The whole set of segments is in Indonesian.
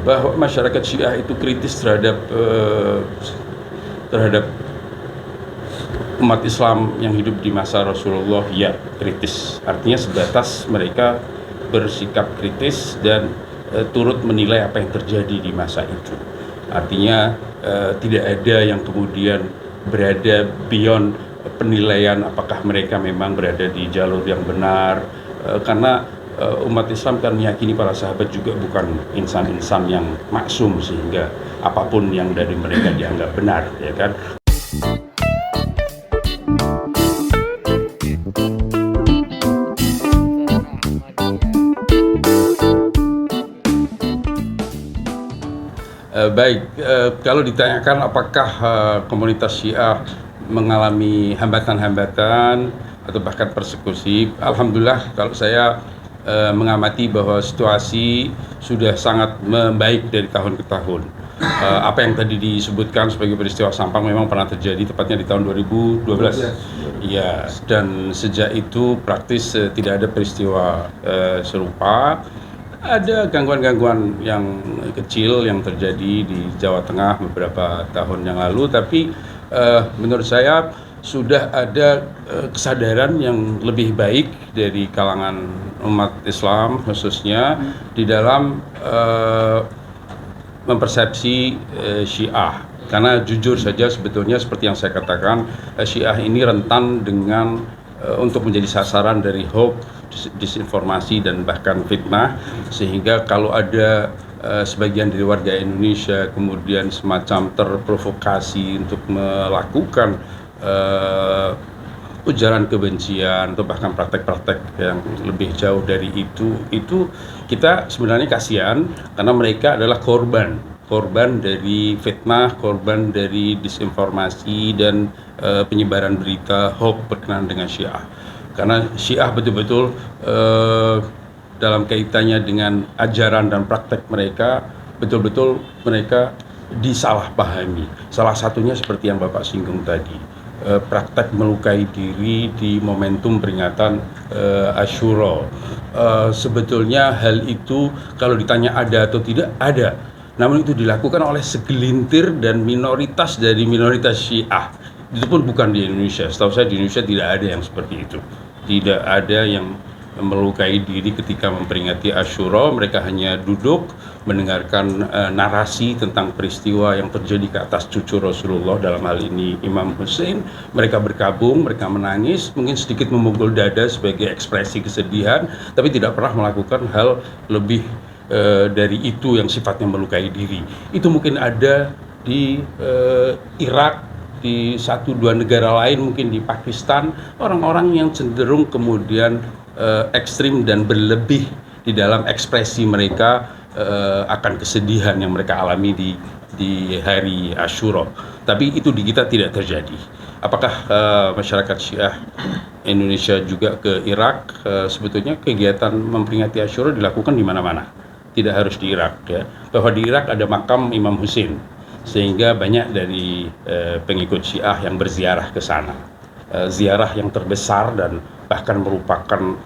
bahwa masyarakat Syiah itu kritis terhadap umat Islam yang hidup di masa Rasulullah, ya kritis. Artinya sebatas mereka bersikap kritis dan turut menilai apa yang terjadi di masa itu. Artinya tidak ada yang kemudian berada beyond penilaian apakah mereka memang berada di jalur yang benar, karena umat Islam kan meyakini para sahabat juga bukan insan-insan yang maksum sehingga apapun yang dari mereka dianggap benar, ya kan. Baik, kalau ditanyakan apakah komunitas Syiah mengalami hambatan-hambatan atau bahkan persekusi, alhamdulillah kalau saya mengamati bahwa situasi sudah sangat membaik dari tahun ke tahun. Apa yang tadi disebutkan sebagai peristiwa Sampang memang pernah terjadi tepatnya di tahun 2012. Ya, dan sejak itu praktis tidak ada peristiwa serupa. Ada gangguan-gangguan yang kecil yang terjadi di Jawa Tengah beberapa tahun yang lalu, tapi menurut saya sudah ada kesadaran yang lebih baik dari kalangan umat Islam khususnya di dalam mempersepsi Syiah. Karena jujur saja sebetulnya seperti yang saya katakan, Syiah ini rentan dengan untuk menjadi sasaran dari hoax, disinformasi dan bahkan fitnah, sehingga kalau ada sebagian dari warga Indonesia kemudian semacam terprovokasi untuk melakukan ujaran kebencian atau bahkan praktek-praktek yang lebih jauh dari itu kita sebenarnya kasihan karena mereka adalah korban dari fitnah, korban dari disinformasi dan penyebaran berita hoax berkenaan dengan Syiah. Karena Syiah betul-betul dalam kaitannya dengan ajaran dan praktek mereka, betul-betul mereka disalahpahami. Salah satunya seperti yang Bapak singgung tadi, praktek melukai diri di momentum peringatan Asyura. Sebetulnya hal itu kalau ditanya ada atau tidak, ada. Namun itu dilakukan oleh segelintir dan minoritas dari minoritas Syiah. Itu pun bukan di Indonesia. Setahu saya di Indonesia tidak ada yang seperti itu. Tidak ada yang melukai diri ketika memperingati Asyura. Mereka hanya duduk mendengarkan narasi tentang peristiwa yang terjadi ke atas cucu Rasulullah, dalam hal ini Imam Hussein. Mereka berkabung, mereka menangis, mungkin sedikit memukul dada sebagai ekspresi kesedihan, tapi tidak pernah melakukan hal lebih dari itu yang sifatnya melukai diri. Itu mungkin ada di Irak, di 1-2 negara lain, mungkin di Pakistan, orang-orang yang cenderung kemudian ekstrim dan berlebih di dalam ekspresi mereka akan kesedihan yang mereka alami di hari Asyura. Tapi itu di kita tidak terjadi. Apakah masyarakat Syiah Indonesia juga ke Irak? Sebetulnya kegiatan memperingati Asyura dilakukan di mana-mana. Tidak harus di Irak, ya. Bahwa di Irak ada makam Imam Hussein, sehingga banyak dari pengikut Syiah yang berziarah ke sana. Ziarah yang terbesar dan bahkan merupakan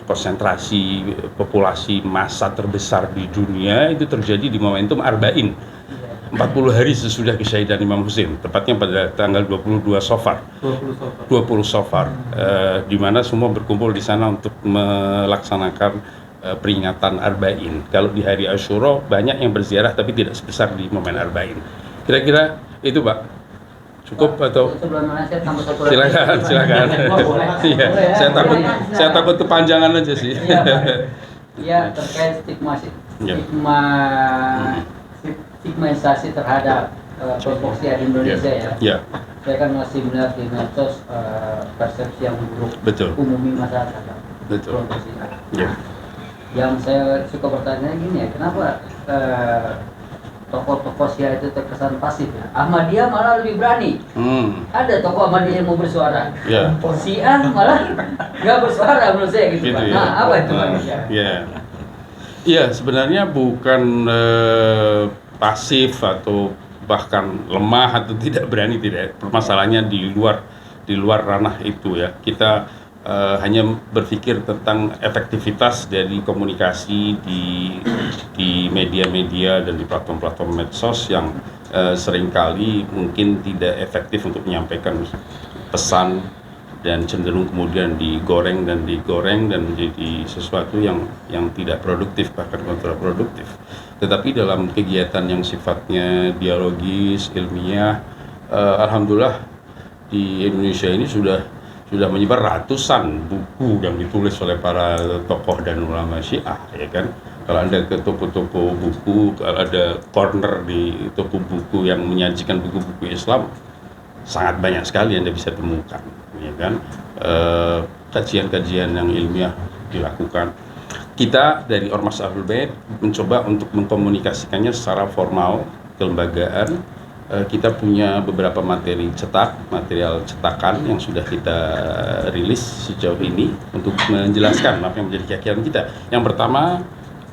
konsentrasi populasi massa terbesar di dunia itu terjadi di momentum Arba'in, 40 hari sesudah kesyahidan Imam Hussein, tepatnya pada tanggal 22 Safar, di mana semua berkumpul di sana untuk melaksanakan peringatan Arba'in. Kalau di hari Asyura banyak yang berziarah tapi tidak sebesar di momen Arba'in. Kira-kira itu, Pak. Cukup atau silakan. Iya, saya takut kepanjangan aja sih. Iya, terkait stigmatisasi terhadap kelompok Syiah di Indonesia, ya. Saya kan masih melihat di medsos persepsi yang buruk umumi masyarakat. Betul. Ya. Yang saya suka bertanya gini ya, kenapa tokoh-tokoh Syiah itu terkesan pasif ya? Ahmadiyah malah lebih berani. Ada tokoh Ahmadiyah yang mau bersuara. Syiah malah nggak bersuara menurut saya gitu, Pak. Nah, apa itu, Pak? Iya, sebenarnya bukan pasif atau bahkan lemah atau tidak berani, tidak. Permasalahannya di luar ranah itu, ya. Kita hanya berpikir tentang efektivitas dari komunikasi di media-media dan di platform-platform medsos yang seringkali mungkin tidak efektif untuk menyampaikan pesan dan cenderung kemudian digoreng dan menjadi sesuatu yang tidak produktif, bahkan kontraproduktif. Tetapi dalam kegiatan yang sifatnya dialogis, ilmiah, alhamdulillah di Indonesia ini sudah menyebar ratusan buku yang ditulis oleh para tokoh dan ulama Syiah, ya kan. Kalau Anda ke toko-toko buku, kalau ada corner di toko buku yang menyajikan buku-buku Islam, sangat banyak sekali Anda bisa temukan, ya kan. Kajian-kajian yang ilmiah dilakukan. Kita dari Ormas Ahlul Bait mencoba untuk mengkomunikasikannya secara formal, kelembagaan. Kita punya beberapa material cetakan yang sudah kita rilis sejauh ini untuk menjelaskan apa yang menjadi keyakinan kita. Yang pertama,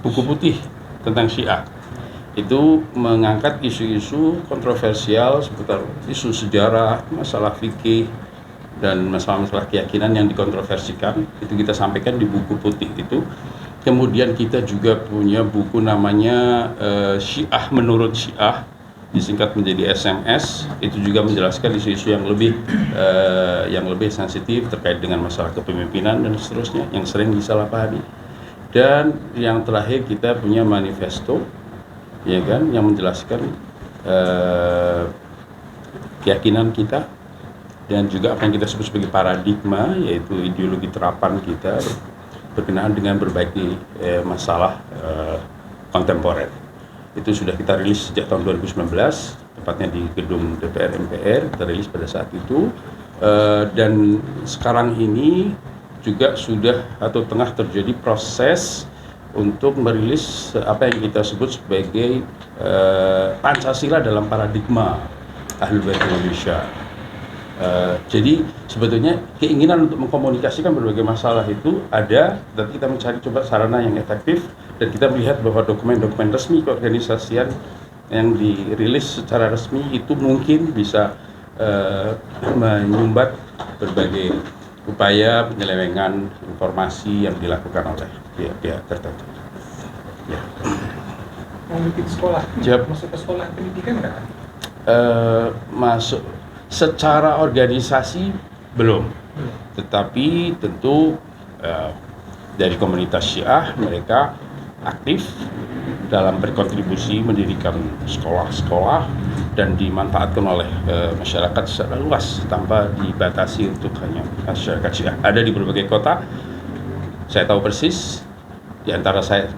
buku putih tentang Syiah. Itu mengangkat isu-isu kontroversial seputar isu sejarah, masalah fikih, dan masalah-masalah keyakinan yang dikontroversikan. Itu kita sampaikan di buku putih itu. Kemudian kita juga punya buku namanya Syiah Menurut Syiah, disingkat menjadi SMS. Itu juga menjelaskan isu-isu yang lebih sensitif terkait dengan masalah kepemimpinan dan seterusnya yang sering disalahpahami. Dan yang terakhir kita punya manifesto, ya kan, yang menjelaskan keyakinan kita dan juga apa yang kita sebut sebagai paradigma, yaitu ideologi terapan kita berkenaan dengan berbagai masalah kontemporer. Itu sudah kita rilis sejak tahun 2019, tepatnya di gedung DPR MPR, kita rilis pada saat itu. Dan sekarang ini juga sudah atau tengah terjadi proses untuk merilis apa yang kita sebut sebagai Pancasila dalam paradigma Ahlul Bait Indonesia. Jadi sebetulnya keinginan untuk mengkomunikasikan berbagai masalah itu ada, dan kita mencari coba sarana yang efektif, dan kita melihat bahwa dokumen-dokumen resmi keorganisasian yang dirilis secara resmi itu mungkin bisa menyumbat berbagai upaya penyelewengan informasi yang dilakukan oleh pihak tertentu. Ya. Mau bikin sekolah, masuk ke sekolah pendidikan nggak? Masuk secara organisasi belum, tetapi tentu dari komunitas Syiah mereka aktif dalam berkontribusi mendirikan sekolah-sekolah dan dimanfaatkan oleh masyarakat secara luas tanpa dibatasi untuk hanya masyarakat Syiah. Ada di berbagai kota. Saya tahu persis, di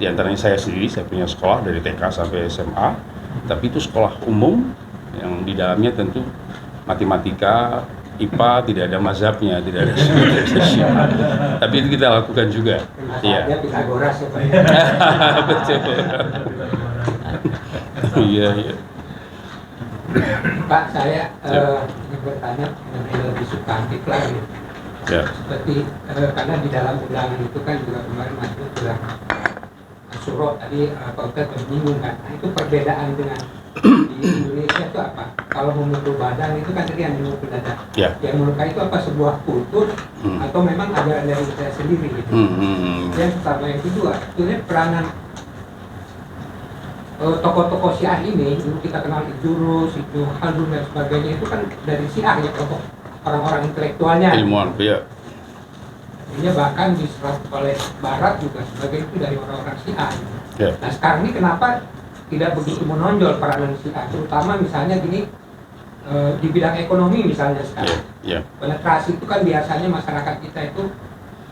antaranya saya sendiri, saya punya sekolah dari TK sampai SMA, tapi itu sekolah umum yang di dalamnya tentu matematika, IPA, tidak ada mazhabnya, tidak ada Syiah. Tapi itu kita lakukan juga. Iya. Pitagoras ya Pak. Betul. Iya. Pak, saya ingin bertanya lebih substantif lagi. Ya. Seperti karena di dalam undangan itu kan juga kemarin masuk bilang Syuro tadi Pak Ustadz menyinggung kan. Nah, itu perbedaan dengan di Indonesia itu apa? Kalau memukul badan itu kan tadi yang memukul dada. Ya. Yang melukai itu apa, sebuah kultur atau memang ada dari saya sendiri gitu. Yang pertama, yang kedua, sebetulnya peranan tokoh-tokoh Syiah ini, dulu kita kenal Idrus, Ibnu Khaldun dan sebagainya, itu kan dari Syiah ya, tokoh orang-orang intelektualnya. Ilmuwan, ya. Ini bahkan diserap oleh Barat juga sebagai itu dari orang-orang Syiah. Ya. Nah sekarang ini kenapa tidak begitu menonjol peranan Syiah, terutama misalnya gini di bidang ekonomi misalnya sekarang. Ya. Penetrasi itu kan biasanya masyarakat kita itu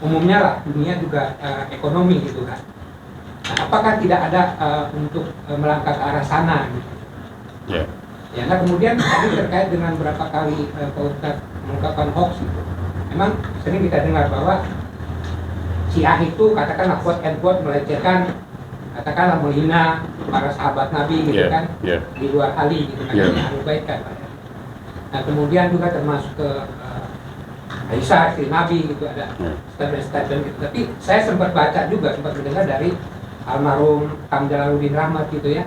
umumnya lah dunia juga ekonomi gitu kan. Nah, apakah tidak ada untuk melangkah ke arah sana gitu? Ya. Ya, nah kemudian tadi terkait dengan berapa kali Pak Ustadz mengungkapkan hoax itu, memang sering kita dengar bahwa Syiah itu katakanlah quote and quote melecehkan, katakanlah menghina para sahabat Nabi gitu kan, di luar Ali gitu kan, Ahlul Bait kan. Nah kemudian juga termasuk ke Aisyah istri Nabi gitu, ada statement gitu. Tapi saya sempat baca juga, sempat mendengar dari almarhum Kang Jalaluddin Rahmat gitu ya,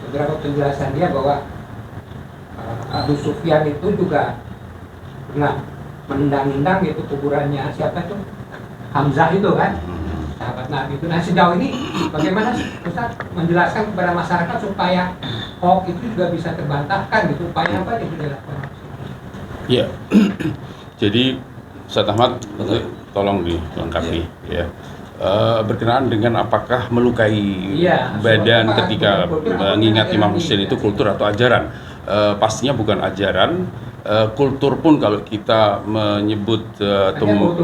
beberapa penjelasan dia bahwa Abu Sufyan itu juga pernah menendang-nendang gitu kuburannya siapa tuh, Hamzah itu kan. Nah, sahabat Nabi itu. Nah sejauh ini bagaimana Ustaz menjelaskan kepada masyarakat supaya hoax itu juga bisa terbantahkan gitu, upaya apa yang dilakukan? Ya, jadi Ustaz Ahmad tolong dilengkapi ya. Berkenaan dengan apakah melukai badan ketika mengingat Imam Hussein itu kultur atau ajaran? Pastinya bukan ajaran. Kultur pun kalau kita menyebut atau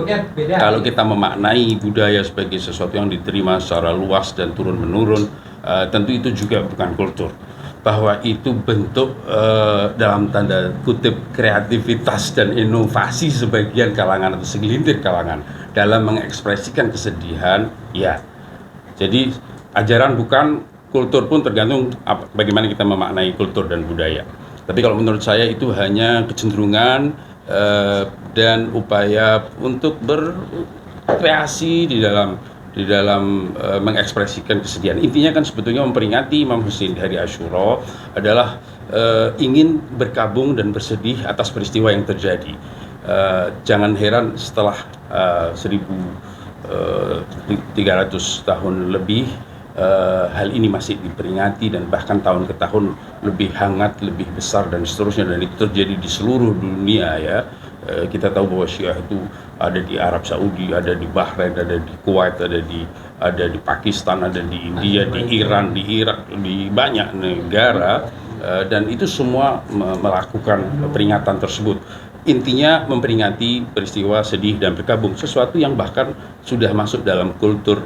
kalau kita memaknai budaya sebagai sesuatu yang diterima secara luas dan turun menurun, tentu itu juga bukan kultur. Bahwa itu bentuk dalam tanda kutip kreativitas dan inovasi sebagian kalangan atau segelintir kalangan dalam mengekspresikan kesedihan, ya. Jadi ajaran bukan, kultur pun tergantung bagaimana kita memaknai kultur dan budaya. Tapi kalau menurut saya itu hanya kecenderungan dan upaya untuk berkreasi di dalam mengekspresikan kesedihan. Intinya kan sebetulnya memperingati Imam Hussein di hari Asyura adalah ingin berkabung dan bersedih atas peristiwa yang terjadi. Jangan heran setelah 1300 tahun lebih hal ini masih diperingati dan bahkan tahun ke tahun lebih hangat, lebih besar dan seterusnya, dan itu terjadi di seluruh dunia ya. Kita tahu bahwa Syiah itu ada di Arab Saudi, ada di Bahrain, ada di Kuwait, ada di Pakistan, ada di India, di Iran, di Irak, di banyak negara, dan itu semua melakukan peringatan tersebut. Intinya memperingati peristiwa sedih dan berkabung, sesuatu yang bahkan sudah masuk dalam kultur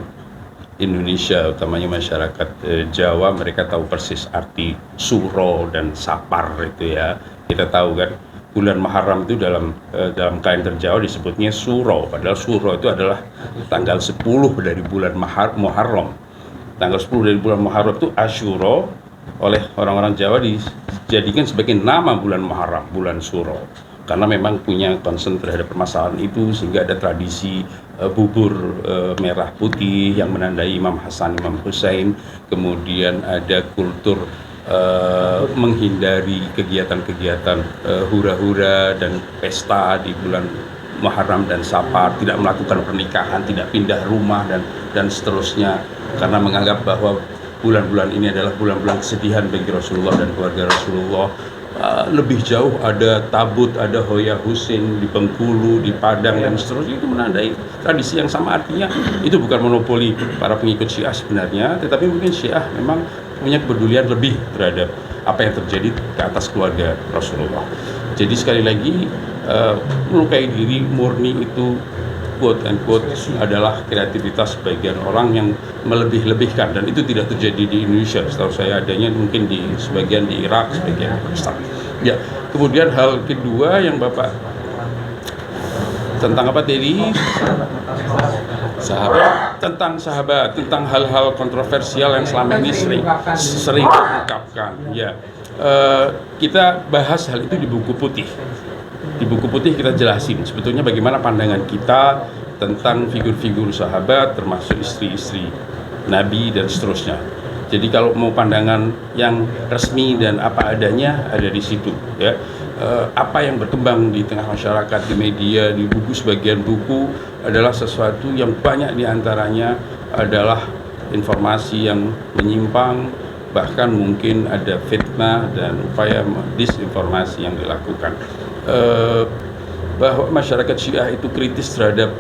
Indonesia, utamanya masyarakat Jawa. Mereka tahu persis arti suro dan sapar itu ya. Kita tahu kan bulan Muharram itu dalam kalender Jawa disebutnya suro, padahal suro itu adalah tanggal 10 dari bulan Muharram. Tanggal 10 dari bulan Muharram itu Asyura oleh orang-orang Jawa dijadikan sebagai nama bulan Muharram, bulan suro. Karena memang punya concern terhadap permasalahan itu, sehingga ada tradisi bubur merah putih yang menandai Imam Hasan, Imam Hussein. Kemudian ada kultur menghindari kegiatan-kegiatan hura-hura dan pesta di bulan Muharram dan Safar, tidak melakukan pernikahan, tidak pindah rumah dan seterusnya, karena menganggap bahwa bulan-bulan ini adalah bulan-bulan kesedihan bagi Rasulullah dan keluarga Rasulullah. Lebih jauh ada tabut, ada Hoya Husin di Bengkulu, di Padang dan seterusnya. Itu menandai tradisi yang sama. Artinya itu bukan monopoli para pengikut Syiah sebenarnya, tetapi mungkin Syiah memang punya kepedulian lebih terhadap apa yang terjadi ke atas keluarga Rasulullah. Jadi sekali lagi melukai diri murni itu quote and quote adalah kreativitas sebagian orang yang melebih-lebihkan, dan itu tidak terjadi di Indonesia. Setahu saya adanya mungkin di sebagian di Irak, sebagian di Pakistan. Ya, kemudian hal kedua yang Bapak tentang apa tadi? Sahabat, tentang hal-hal kontroversial yang selama ini sering diungkapkan. Ya, kita bahas hal itu di buku putih. Di buku putih kita jelasin sebetulnya bagaimana pandangan kita tentang figur-figur sahabat, termasuk istri-istri Nabi dan seterusnya. Jadi kalau mau pandangan yang resmi dan apa adanya ada di situ ya. Apa yang berkembang di tengah masyarakat, di media, di buku, sebagian buku adalah sesuatu yang banyak diantaranya adalah informasi yang menyimpang, bahkan mungkin ada fitnah dan upaya disinformasi yang dilakukan. Bahwa masyarakat Syiah itu kritis terhadap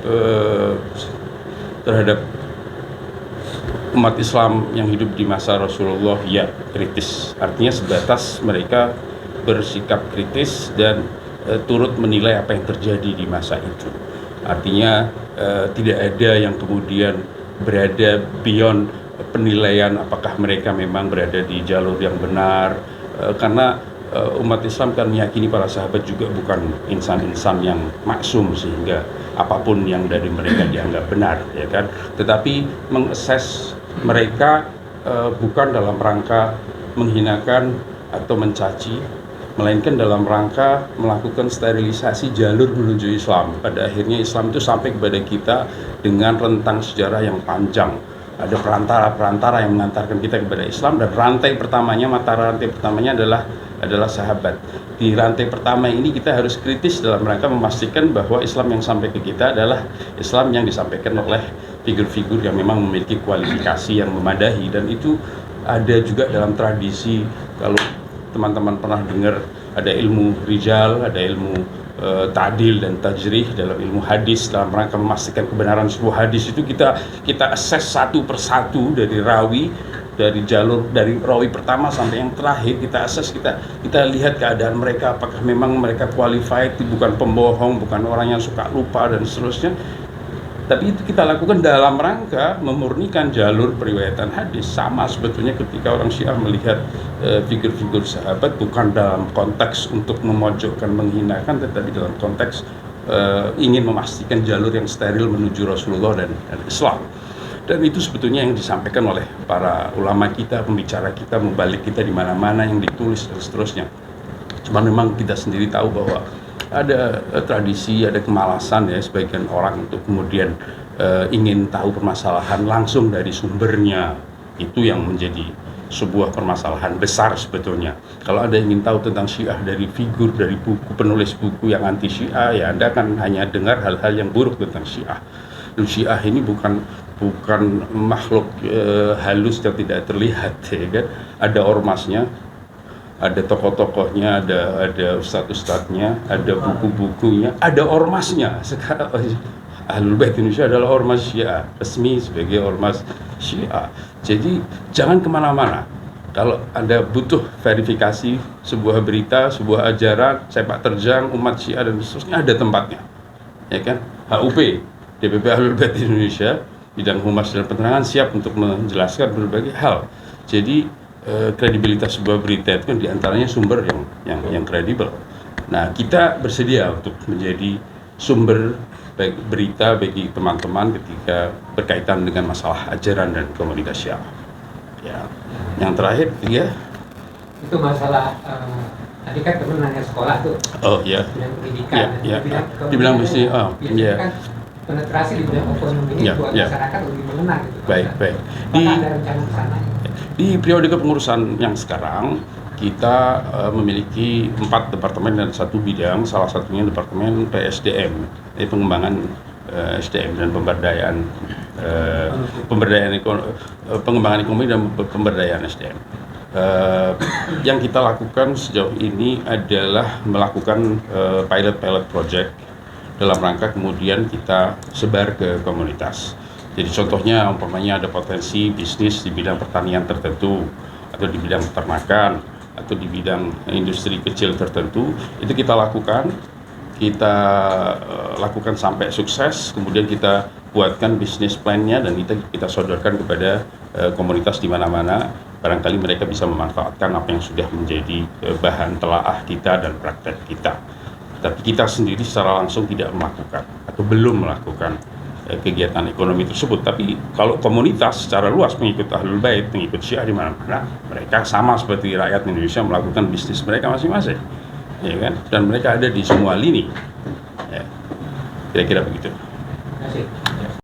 umat Islam yang hidup di masa Rasulullah, ya kritis. Artinya sebatas mereka bersikap kritis dan turut menilai apa yang terjadi di masa itu. Artinya tidak ada yang kemudian berada beyond penilaian apakah mereka memang berada di jalur yang benar, karena umat Islam kan meyakini para sahabat juga bukan insan-insan yang maksum sehingga apapun yang dari mereka dianggap benar, ya kan. Tetapi mengakses mereka bukan dalam rangka menghinakan atau mencaci, melainkan dalam rangka melakukan sterilisasi jalur menuju Islam. Pada akhirnya Islam itu sampai kepada kita dengan rentang sejarah yang panjang. Ada perantara-perantara yang mengantarkan kita kepada Islam, dan rantai pertamanya, mata rantai pertamanya adalah adalah sahabat. Di rantai pertama ini kita harus kritis dalam rangka memastikan bahwa Islam yang sampai ke kita adalah Islam yang disampaikan oleh figur-figur yang memang memiliki kualifikasi yang memadai, dan itu ada juga dalam tradisi. Kalau teman-teman pernah dengar ada ilmu rijal, ada ilmu ta'dil dan tajrih dalam ilmu hadis, dalam rangka memastikan kebenaran sebuah hadis itu kita assess satu persatu dari rawi, dari jalur dari rawi pertama sampai yang terakhir, kita assess, kita lihat keadaan mereka, apakah memang mereka qualified, bukan pembohong, bukan orang yang suka lupa dan seterusnya. Tapi itu kita lakukan dalam rangka memurnikan jalur periwayatan hadis. Sama sebetulnya ketika orang Syiah melihat figur-figur sahabat bukan dalam konteks untuk memojokkan, menghinakan, tetapi dalam konteks ingin memastikan jalur yang steril menuju Rasulullah dan Islam. Dan itu sebetulnya yang disampaikan oleh para ulama kita, pembicara kita, mubalik kita di mana-mana, yang ditulis dan seterusnya. Cuma memang kita sendiri tahu bahwa ada tradisi, ada kemalasan ya sebagian orang untuk kemudian ingin tahu permasalahan langsung dari sumbernya. Itu yang menjadi sebuah permasalahan besar sebetulnya. Kalau Anda ingin tahu tentang Syiah dari figur, dari buku, penulis buku yang anti Syiah, ya Anda akan hanya dengar hal-hal yang buruk tentang Syiah. Dan Syiah ini bukan makhluk halus yang tidak terlihat, ya kan? Ada ormasnya, ada tokoh-tokohnya, ada ustadz-ustadznya, ada buku-bukunya, ada ormasnya. Sekarang Ahlul Bait Indonesia adalah ormas Syiah, resmi sebagai ormas Syiah. Jadi jangan kemana-mana. Kalau Anda butuh verifikasi sebuah berita, sebuah ajaran, sepak terjang umat Syiah dan seterusnya, ada tempatnya, ya kan? HUP, DPP Ahlul Bait Indonesia, bidang humas dan penerangan siap untuk menjelaskan berbagai hal. Jadi kredibilitas sebuah berita itu kan diantaranya sumber yang kredibel. Nah, kita bersedia untuk menjadi sumber baik berita bagi teman-teman ketika berkaitan dengan masalah ajaran dan komunitas Syiah. Ya, yang terakhir ya. Itu masalah tadi kan teman nanya sekolah tuh. Oh ya. Bidang pendidikan. Ya. Dibilang mesti. Ya. Kan penetrasi di bidang ekonomi ini buat masyarakat lebih mengenal gitu. Baik. Apakah ada rencana ke sana? Di periode kepengurusan yang sekarang, kita memiliki 4 departemen dan 1 bidang, salah satunya departemen PSDM, pengembangan SDM dan pengembangan ekonomi dan pemberdayaan SDM. Yang kita lakukan sejauh ini adalah melakukan pilot project dalam rangka kemudian kita sebar ke komunitas. Jadi contohnya umpamanya ada potensi bisnis di bidang pertanian tertentu, atau di bidang peternakan, atau di bidang industri kecil tertentu, itu kita lakukan sampai sukses, kemudian kita buatkan bisnis plan-nya dan kita sodorkan kepada komunitas di mana-mana, barangkali mereka bisa memanfaatkan apa yang sudah menjadi bahan telaah kita dan praktek kita. Tapi kita sendiri secara langsung tidak melakukan atau belum melakukan kegiatan ekonomi tersebut. Tapi kalau komunitas secara luas pengikut Ahlul Bait, pengikut Syiah di mana-mana, mereka sama seperti rakyat Indonesia melakukan bisnis mereka masing-masing, ya kan? Dan mereka ada di semua lini. Ya. Kira-kira begitu. Terima kasih.